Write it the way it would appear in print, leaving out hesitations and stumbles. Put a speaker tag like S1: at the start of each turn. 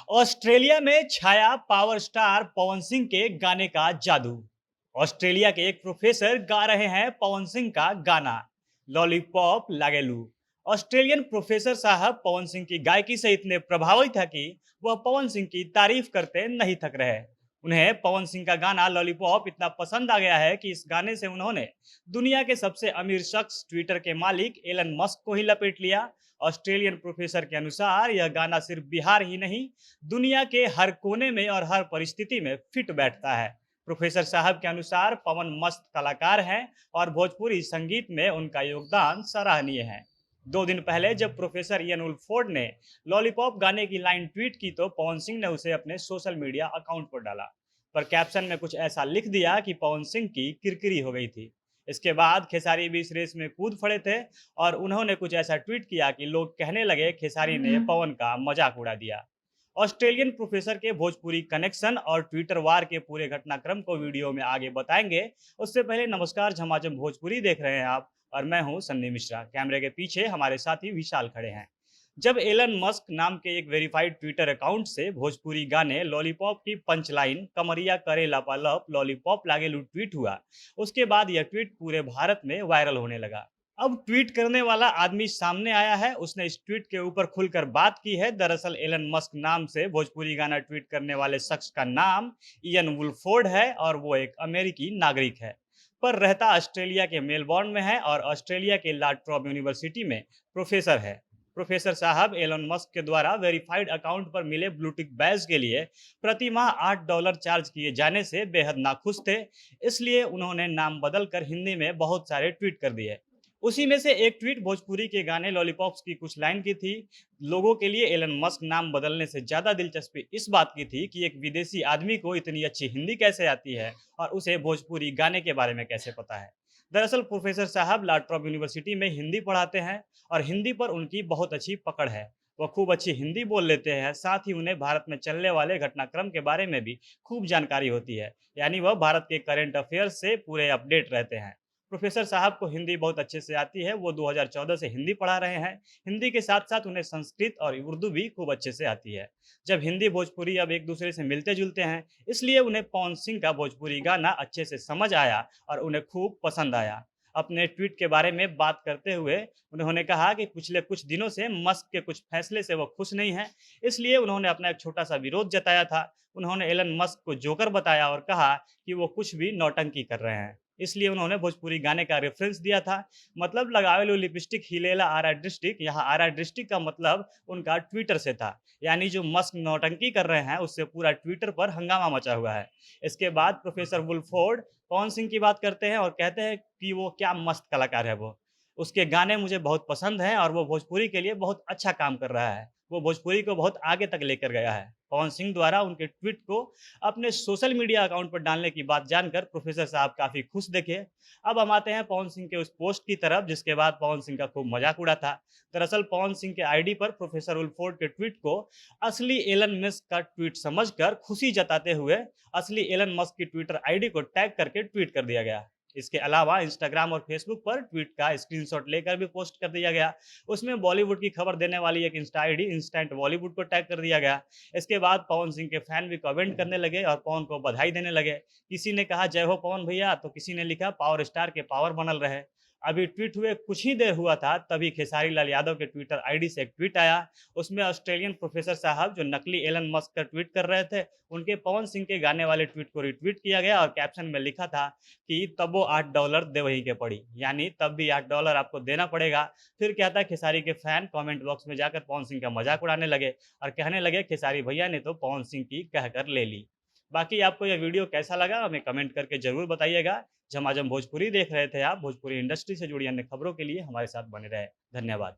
S1: Australia में छाया power star Pawan Singh के गाने का जादू। ऑस्ट्रेलिया के एक प्रोफेसर गा रहे हैं पवन सिंह का गाना लॉलीपॉप लागेलू। ऑस्ट्रेलियन प्रोफेसर साहब पवन सिंह की गायकी से इतने प्रभावित है कि वह पवन सिंह की तारीफ करते नहीं थक रहे। उन्हें पवन सिंह का गाना लॉलीपॉप इतना पसंद आ गया है कि इस गाने से उन्होंने दुनिया के सबसे अमीर शख्स ट्विटर के मालिक एलन मस्क को ही लपेट लिया। ऑस्ट्रेलियन प्रोफेसर के अनुसार यह गाना सिर्फ बिहार ही नहीं, दुनिया के हर कोने में और हर परिस्थिति में फिट बैठता है। प्रोफेसर साहब के अनुसार पवन मस्त कलाकार हैं और भोजपुरी संगीत में उनका योगदान सराहनीय है। 2 दिन पहले जब प्रोफेसर इयन वुल्फोर्ड ने लॉलीपॉप गाने की लाइन ट्वीट की तो पवन सिंह ने उसे अपने सोशल मीडिया अकाउंट पर डाला, पर कैप्शन में कुछ ऐसा लिख दिया कि पवन सिंह की किरकिरी हो गई थी। इसके बाद खेसारी भी इस रेस में कूद पड़े थे और उन्होंने कुछ ऐसा ट्वीट किया कि लोग कहने लगे खेसारी ने पवन का मजाक उड़ा दिया। ऑस्ट्रेलियन प्रोफेसर के भोजपुरी कनेक्शन और ट्विटर वार के पूरे घटनाक्रम को वीडियो में आगे बताएंगे। उससे पहले नमस्कार, झमाझम भोजपुरी देख रहे हैं आप और मैं हूं सन्नी मिश्रा। कैमरे के पीछे हमारे साथी विशाल खड़े हैं। जब एलन मस्क नाम के एक वेरीफाइड ट्विटर अकाउंट से भोजपुरी गाने लॉलीपॉप की पंचलाइन कमरिया करे लापालप लॉलीपॉप लागेलू ट्वीट हुआ, उसके बाद यह ट्वीट पूरे भारत में वायरल होने लगा। अब ट्वीट करने वाला आदमी सामने आया है। उसने इस ट्वीट के ऊपर खुलकर बात की है। दरअसल एलन मस्क नाम से भोजपुरी गाना ट्वीट करने वाले शख्स का नाम इयन वुल्फोर्ड है और वो एक अमेरिकी नागरिक है, पर रहता ऑस्ट्रेलिया के मेलबॉर्न में है और ऑस्ट्रेलिया के ला ट्रॉप यूनिवर्सिटी में प्रोफेसर है। प्रोफेसर साहब एलन मस्क के द्वारा वेरीफाइड अकाउंट पर मिले ब्लूटिक बैज के लिए प्रति माह $8 चार्ज किए जाने से बेहद नाखुश थे। इसलिए उन्होंने नाम बदलकर हिंदी में बहुत सारे ट्वीट कर दिए। उसी में से एक ट्वीट भोजपुरी के गाने लॉलीपॉप्स की कुछ लाइन की थी। लोगों के लिए एलन मस्क नाम बदलने से ज्यादा दिलचस्पी इस बात की थी कि एक विदेशी आदमी को इतनी अच्छी हिंदी कैसे आती है और उसे भोजपुरी गाने के बारे में कैसे पता है। दरअसल प्रोफेसर साहब ला ट्रॉप यूनिवर्सिटी में हिंदी पढ़ाते हैं और हिंदी पर उनकी बहुत अच्छी पकड़ है। वह खूब अच्छी हिंदी बोल लेते हैं, साथ ही उन्हें भारत में चलने वाले घटनाक्रम के बारे में भी खूब जानकारी होती है, यानी वह भारत के करंट अफेयर्स से पूरे अपडेट रहते हैं। प्रोफेसर साहब को हिंदी बहुत अच्छे से आती है। वो 2014 से हिंदी पढ़ा रहे हैं। हिंदी के साथ साथ उन्हें संस्कृत और उर्दू भी खूब अच्छे से आती है। जब हिंदी भोजपुरी अब एक दूसरे से मिलते जुलते हैं, इसलिए उन्हें पवन सिंह का भोजपुरी गाना अच्छे से समझ आया और उन्हें खूब पसंद आया। अपने ट्वीट के बारे में बात करते हुए उन्होंने कहा कि पिछले कुछ दिनों से मस्क के कुछ फैसले से वो खुश नहीं है, इसलिए उन्होंने अपना एक छोटा सा विरोध जताया था। उन्होंने एलन मस्क को जोकर बताया और कहा कि वो कुछ भी नौटंकी कर रहे हैं, इसलिए उन्होंने भोजपुरी गाने का रेफरेंस दिया था। मतलब लगावे लो लिपस्टिक हिलेला आरा डिस्ट्रिक्ट, यहाँ आरा डिस्ट्रिक्ट का मतलब उनका ट्विटर से था, यानी जो मस्क नौटंकी कर रहे हैं उससे पूरा ट्विटर पर हंगामा मचा हुआ है। इसके बाद प्रोफेसर वुल्फोर्ड पवन सिंह की बात करते हैं और कहते हैं कि वो क्या मस्त कलाकार है। वो उसके गाने मुझे बहुत पसंद हैं और वो भोजपुरी के लिए बहुत अच्छा काम कर रहा है। वो भोजपुरी को बहुत आगे तक लेकर गया है। पवन सिंह द्वारा उनके ट्वीट को अपने सोशल मीडिया अकाउंट पर डालने की बात जानकर प्रोफेसर साहब काफी खुश दिखे। अब हम आते हैं पवन सिंह के उस पोस्ट की तरफ जिसके बाद पवन सिंह का खूब मजाक उड़ा था। दरअसल पवन सिंह के आईडी पर प्रोफेसर वुल्फोर्ड के ट्वीट को असली एलन मस्क का ट्वीट समझकर खुशी जताते हुए असली एलन मस्क की ट्विटर आईडी को टैग करके ट्वीट कर दिया गया। इसके अलावा इंस्टाग्राम और फेसबुक पर ट्वीट का स्क्रीनशॉट लेकर भी पोस्ट कर दिया गया। उसमें बॉलीवुड की खबर देने वाली एक इंस्टा आईडी इंस्टेंट बॉलीवुड को टैग कर दिया गया। इसके बाद पवन सिंह के फैन भी कमेंट करने लगे और पवन को बधाई देने लगे। किसी ने कहा जय हो पवन भैया, तो किसी ने लिखा पावर स्टार के पावर बनल रहे। अभी ट्वीट हुए कुछ ही देर हुआ था तभी खेसारी लाल यादव के ट्विटर आईडी से एक ट्वीट आया। उसमें ऑस्ट्रेलियन प्रोफेसर साहब जो नकली एलन मस्क का ट्वीट कर रहे थे, उनके पवन सिंह के गाने वाले ट्वीट को रिट्वीट किया गया और कैप्शन में लिखा था कि तब वो $8 दे वही के पड़ी, यानी तब भी $8 आपको देना पड़ेगा। फिर क्या था, खेसारी के फैन कमेंट बॉक्स में जाकर पवन सिंह का मजाक उड़ाने लगे और कहने लगे खेसारी भैया ने तो पवन सिंह की कहकर ले ली। बाकी आपको यह वीडियो कैसा लगा हमें कमेंट करके जरूर बताइएगा। झमाझम भोजपुरी देख रहे थे आप। भोजपुरी इंडस्ट्री से जुड़ी अन्य खबरों के लिए हमारे साथ बने रहे। धन्यवाद।